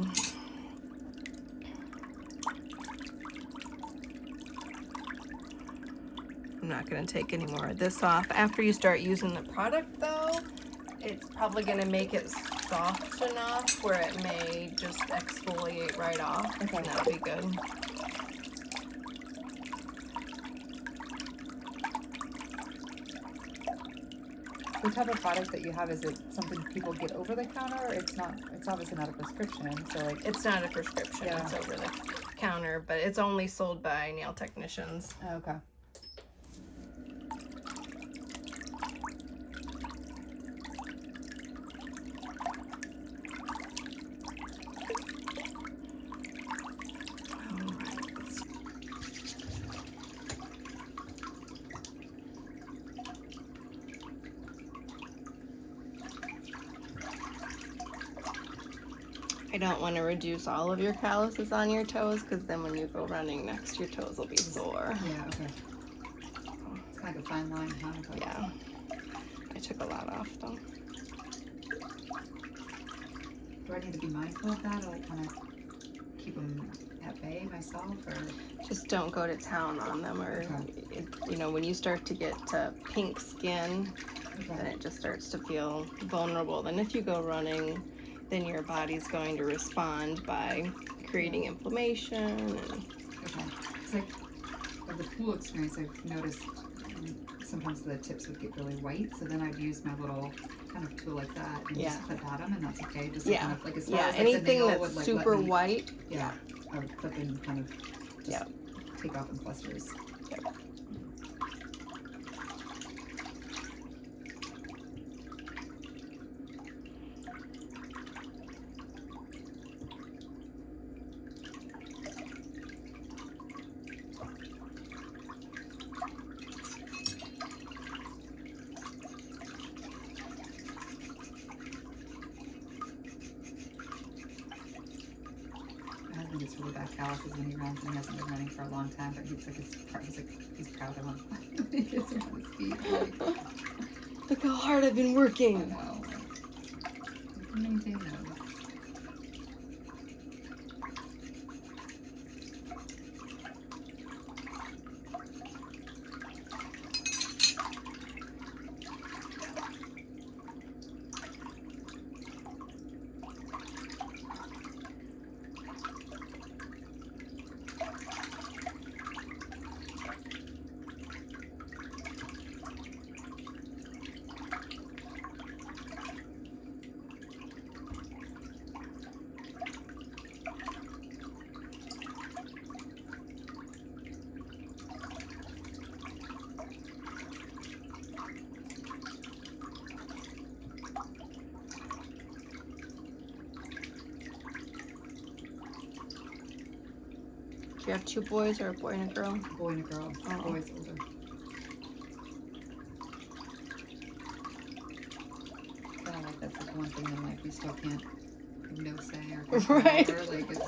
I'm not gonna take any more of this off. After you start using the product though, it's probably gonna make it soft enough where it may just exfoliate right off. Okay. And that'll be good. The type of product that you have, is it something people get over the counter? It's not. It's obviously not a prescription. So like, It's not a prescription. Yeah. It's over the counter, but it's only sold by nail technicians. oh, okay. I don't want to reduce all of your calluses on your toes because then when you go running next, your toes will be sore. Yeah. Okay. It's kind of a fine line, huh? But Yeah. I took a lot off though. do I need to be mindful of that, or like kind of keep them at bay myself, or? Just don't go to town on them, or you know, when you start to get pink skin, then it just starts to feel vulnerable. Then if you go running, then your body's going to respond by creating inflammation. And Okay. It's like the pool experience, I've noticed sometimes the tips would get really white, so then I'd use my little kind of tool like that and just clip at them, and that's okay. Just yeah, kind of like as far yeah, as like anything the nail that's would, like, super let me, white. Yeah, I would clip and kind of just take off in clusters. Yep. I think it's really bad calluses when he runs, and he hasn't been running for a long time, but he's proud of him. He gets him on his feet. Like, Look how hard I've been I working. know. You can maintain those. Do you have 2 boys or a boy and a girl? Boy and a girl. Oh. Boy's older. But I like that's like one thing in life you still can't have no say or control Right. over. Like it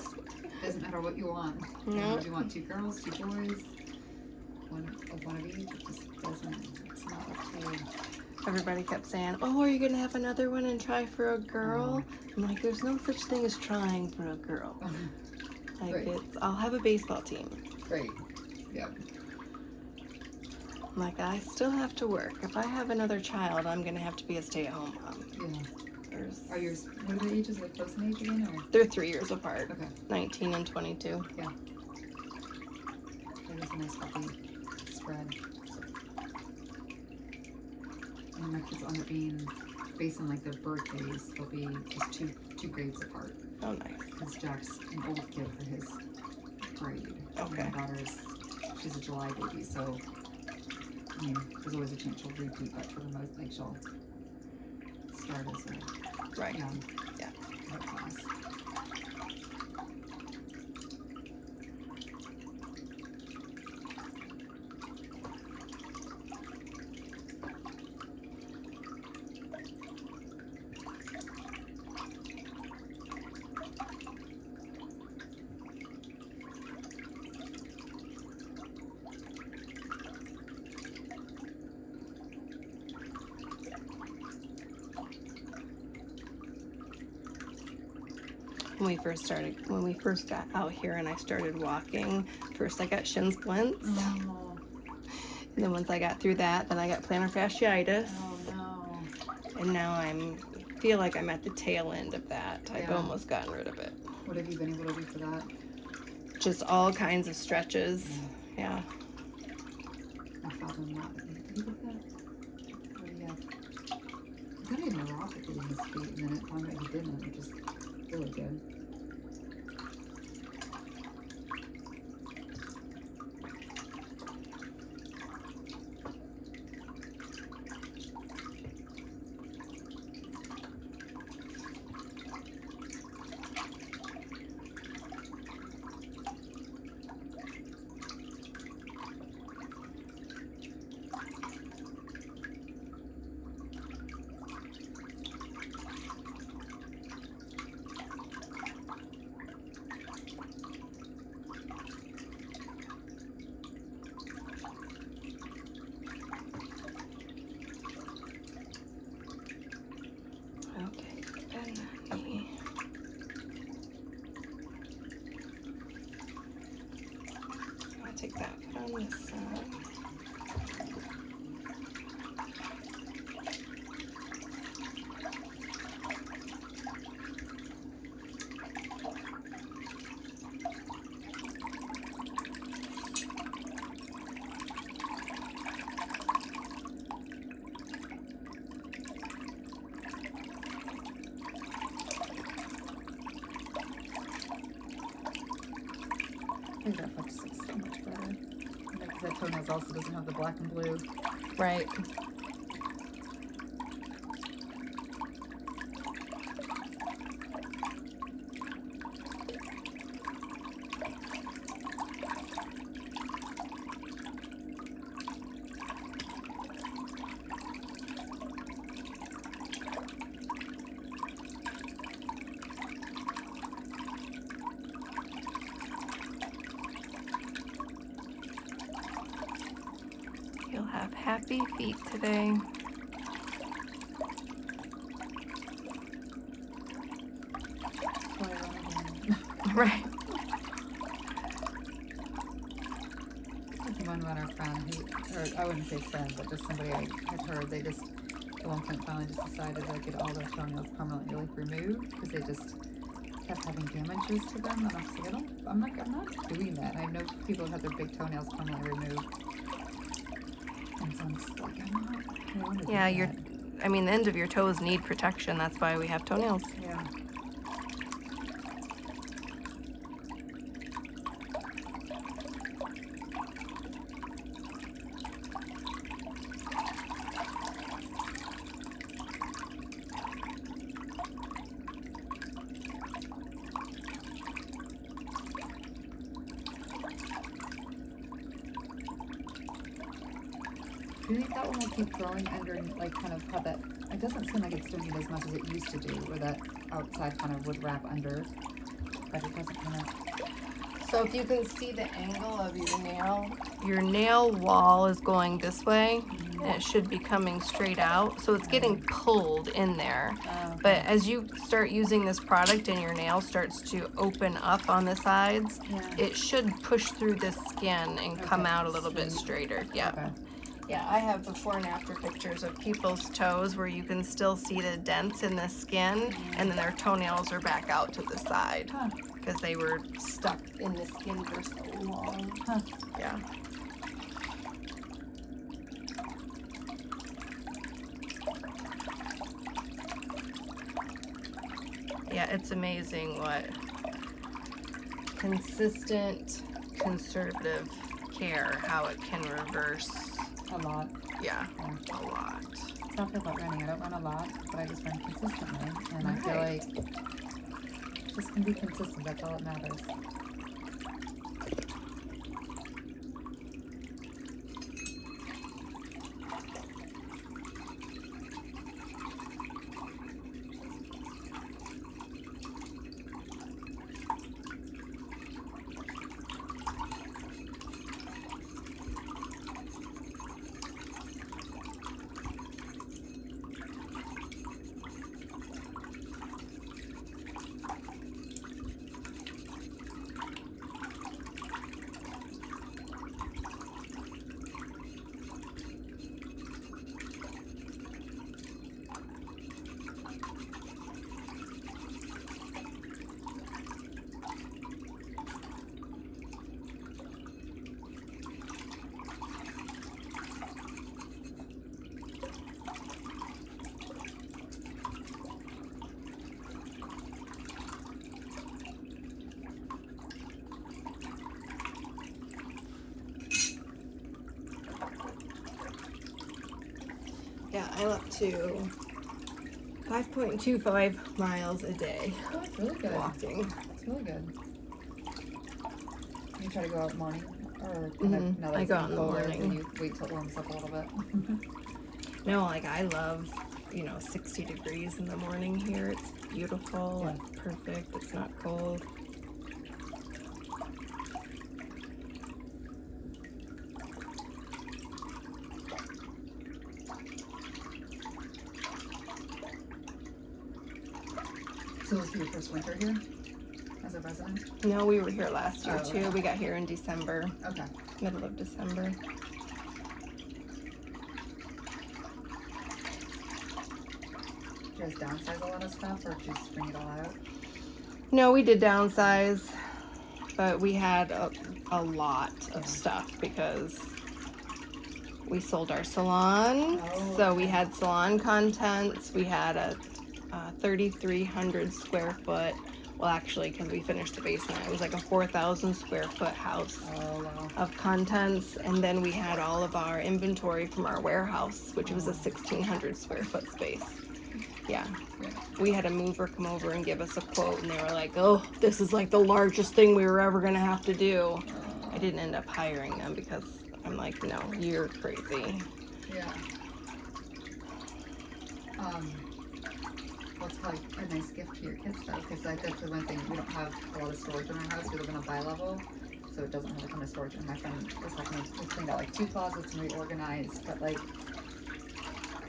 doesn't matter what you want. No. You know, do you want 2 girls, 2 boys, one of each? It just doesn't. It's not up to you. Everybody kept saying, "Oh, are you gonna have another one and try for a girl?" I'm like, "There's no such thing as trying for a girl. Like Right. I'll have a baseball team. Great. Yep. I'm like, I still have to work. If I have another child, I'm gonna have to be a stay-at-home mom." Yeah. Are yours? What are the ages? Like close in age again, or? They're 3 years apart. Okay. 19 and 22. Yeah. That is a nice healthy spread. And my kids will end up being, based on like their birthdays, they'll be just two grades apart. Oh, nice. Because Jack's an old kid for his grade. Okay. And my she's a July baby, so I mean, there's always a chance she'll repeat, but for the most, like she'll start as a Right. young Yeah. class. When we first got out here and I started walking, first I got shin splints. Oh, And then once I got through that, then I got plantar fasciitis. oh no. And now feel like I'm at the tail end of that. I've Yeah. almost gotten rid of it. What have you been able to do for that? Just all kinds of stretches. Yeah. My father-in-law, did he get that? What do you have? I thought he had neuropathy in his feet, and then it found out he didn't, which is really good. Okay. And I'll take that put on this side. I think that looks so much better. Because that toenails also doesn't have the black and blue. Right. You'll have happy feet today. Right. One runner friend, or I wouldn't say friend, but just somebody I had heard, they just at one point finally just decided to get all their toenails permanently removed because they just kept having damages to them. And I'm just like, I'm not doing that. And I know people who have their big toenails permanently removed. And so I'm just like, I don't want to do Yeah, that. I mean, the ends of your toes need protection. That's why we have toenails. Yeah. Do you think that one will keep growing under, like, kind of how that, it doesn't seem like it's doing it as much as it used to do, where that outside kind of would wrap under, but it doesn't kind of. So if you can see the angle of your nail wall is going this way, and it should be coming straight out. So it's getting pulled in there. Okay. But as you start using this product and your nail starts to open up on the sides, it should push through the skin and come out a little bit straighter. Yeah. Okay. Yeah, I have before and after pictures of people's toes where you can still see the dents in the skin, and then their toenails are back out to the side because they were stuck in the skin for so long. Yeah. Yeah, it's amazing what consistent, conservative care, how it can reverse. A lot. Yeah, a lot. It's not about running. I don't run a lot, but I just run consistently. And I feel like just can be consistent. That's all that matters. Yeah, I'm up to 5.25 miles a day. Oh, that's really good. Walking. It's really good. You try to go out morning, or kind of, now that I it's go out in the colder, morning. then you wait till it warms up a little bit. No, like I love, 60 degrees in the morning here. It's beautiful and perfect. It's not cold. So this is your first winter here as a resident? No, we were here last year too. Okay. We got here in December, Okay. middle of December. Do you guys downsize a lot of stuff, or just bring it all out? No, we did downsize, but we had a lot of stuff because we sold our salon. Oh, So we okay. had salon contents. We had a 3,300 square foot. Well, actually, because we finished the basement, it was like a 4,000 square foot house Oh, wow. of contents. And then we had all of our inventory from our warehouse, which was a 1,600 square foot space. Yeah. We had a mover come over and give us a quote, and they were like, oh, this is like the largest thing we were ever going to have to do. I didn't end up hiring them because I'm like, no, you're crazy. Yeah. What's probably a nice gift to your kids though, because like that's the one thing, we don't have a lot of storage in our house. We live in a bi-level, so it doesn't have a ton of storage. And my friend was helping me, we cleaned out like 2 closets and reorganized, but like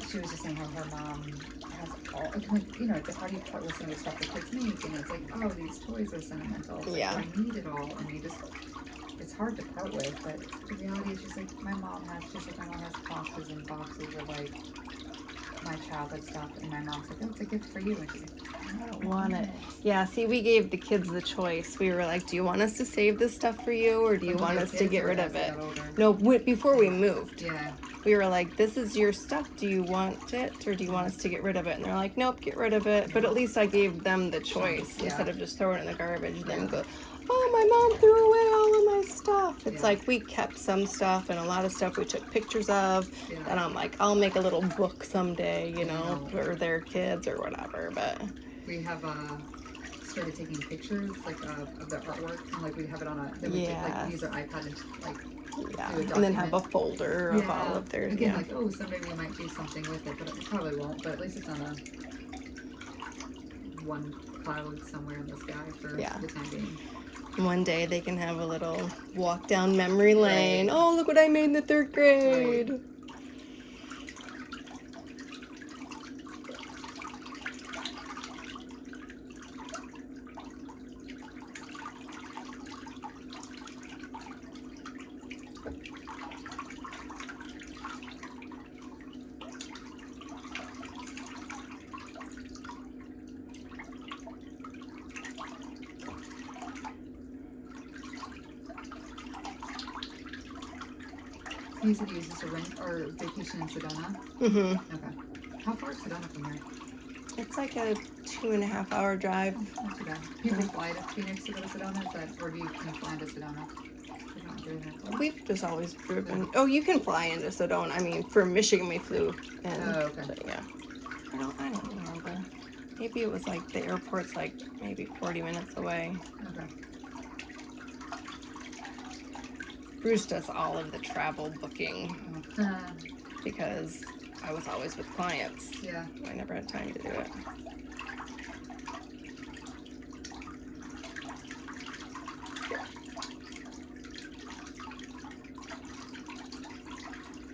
she was just saying how her mom has all, it's how do you part with some of the stuff the kids need, and it's like, oh, these toys are sentimental. Like, Yeah. I need it all, and it's hard to part with, but the reality is she's like, my mom has boxes and boxes of like my childhood stuff, and my mom's like, oh, it's a gift for you, and she's like, I don't Want it. Yeah, see, we gave the kids the choice. We were like, do you want us to save this stuff for you, or do you want us to get rid of it? No, before we moved. Yeah. We were like, this is your stuff. Do you want it, or do you want us to get rid of it? And they're like, nope, get rid of it. But at least I gave them the choice instead of just throwing it in the garbage and then go, oh, my mom threw away all of my stuff. It's like we kept some stuff, and a lot of stuff we took pictures of. And I'm like, I'll make a little book someday, for their kids or whatever. But we have started taking pictures like of the artwork, and like we have it on a. Then we like use our iPad and like do a document. And then have a folder of all of their. Again, like someday we might do something with it, but it probably won't. But at least it's on a one cloud somewhere in the sky for the time being. One day they can have a little walk down memory lane. Right. Oh, look what I made in the 3rd grade. Right. You said you use this a rent or vacation in Sedona? Mm-hmm. Okay. How far is Sedona from here? It's like a 2.5 hour drive. Not too bad. People fly to Phoenix to go to Sedona, or do you can fly into Sedona? We've just always driven. Oh, you can fly into Sedona. I mean, for Michigan we flew in. Oh, okay. But yeah. I don't remember. Maybe it was like the airport's like maybe 40 minutes away. Okay. Bruce does all of the travel booking because I was always with clients. Yeah. I never had time to do it.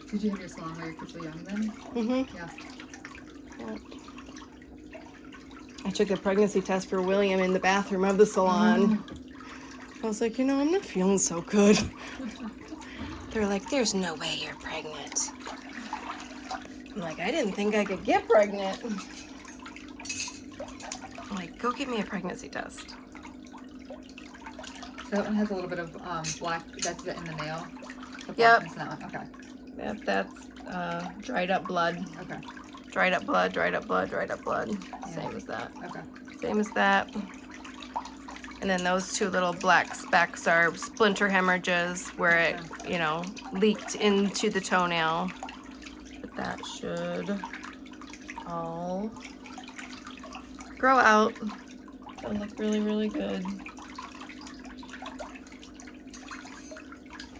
Did you have your salon while your kids were young then? Mm-hmm. Yeah. I took the pregnancy test for William in the bathroom of the salon. I was like, I'm not feeling so good. They're like, there's no way you're pregnant. I'm like, I didn't think I could get pregnant. I'm like, go get me a pregnancy test. So that one has a little bit of black, that's in the nail? Yep. That one. Okay. Yep, that's dried up blood. Okay. Dried up blood, dried up blood, dried up blood. Yeah. Same as that. Okay. Same as that. And then those 2 little black specks are splinter hemorrhages where it, leaked into the toenail. But that should all grow out. It'll look really, really good.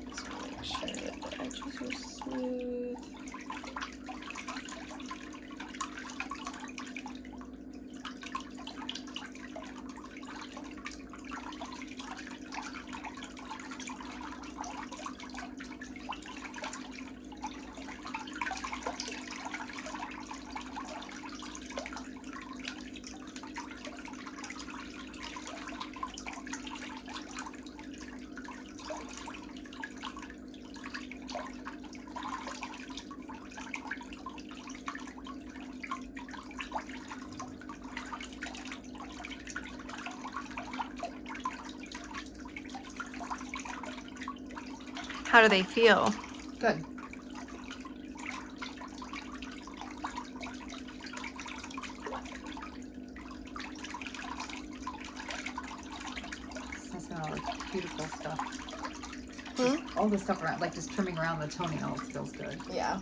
Just want to make sure that the edges are smooth. How do they feel? Good. That's all the cuticle stuff. All the stuff around, like just trimming around the toenails feels good. Yeah.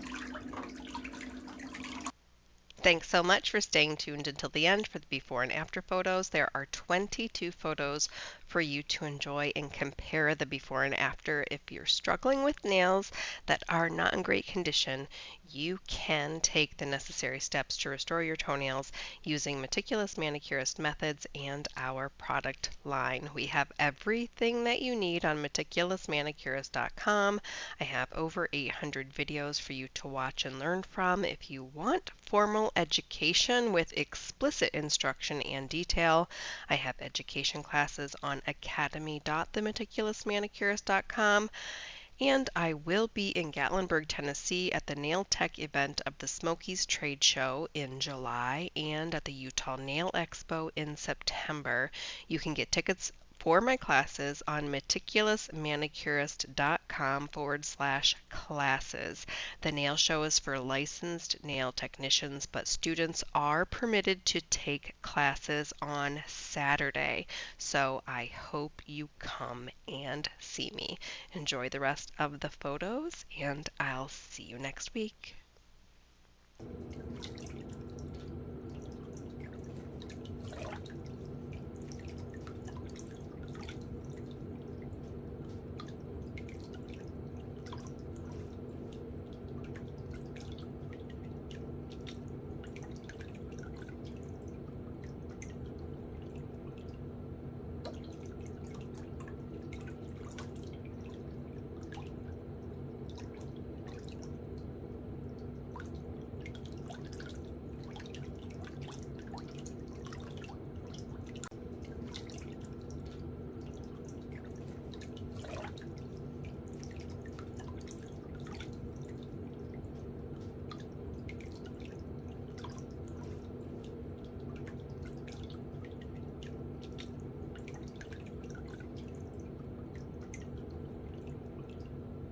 Thanks so much for staying tuned until the end for the before and after photos. There are 22 photos for you to enjoy and compare the before and after. If you're struggling with nails that are not in great condition, you can take the necessary steps to restore your toenails using Meticulous Manicurist methods and our product line. We have everything that you need on meticulousmanicurist.com. I have over 800 videos for you to watch and learn from. If you want formal education with explicit instruction and detail, I have education classes on academy.themeticulousmanicurist.com. And I will be in Gatlinburg, Tennessee at the Nail Tech event of the Smokies Trade Show in July and at the Utah Nail Expo in September. You can get tickets for my classes on meticulousmanicurist.com/classes. The nail show is for licensed nail technicians, but students are permitted to take classes on Saturday. So I hope you come and see me. Enjoy the rest of the photos, and I'll see you next week.